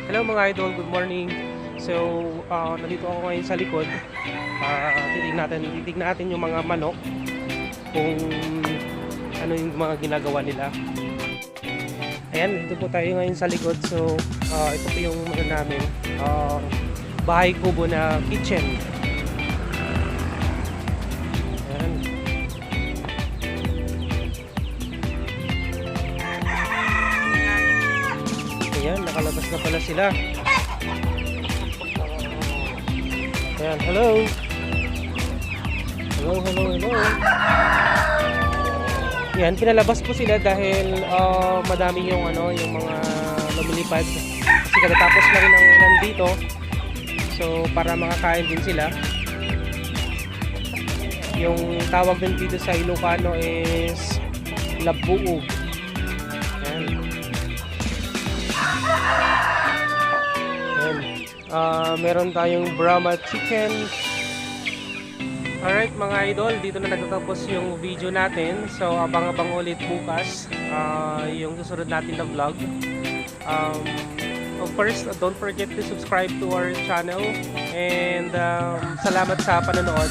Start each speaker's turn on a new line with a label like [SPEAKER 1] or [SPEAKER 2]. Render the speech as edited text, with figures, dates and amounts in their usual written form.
[SPEAKER 1] Hello mga idol, good morning. So, nandito ako ngayon sa likod. Titignan natin yung mga manok kung ano yung mga ginagawa nila. Ayan, dito po tayo ngayon sa likod. So, ito po yung ano namin, bahay kubo na kitchen. Ayan. Ayan, nakalabas na pala sila. Ayan, hello. Hello, hello, hello. Yan, pinalabas po sila dahil madami yung yung mga lumilipad. Kasi katatapos lang ng ulan dito. So, para makakain din sila. Yung tawag din dito sa Ilocano is labuog. Yan. Yan. Meron tayong Brahma chicken. Alright mga idol, dito na nagtatapos yung video natin. So abang-abang ulit bukas yung susunod natin na vlog. Of course, don't forget to subscribe to our channel. And salamat sa panonood.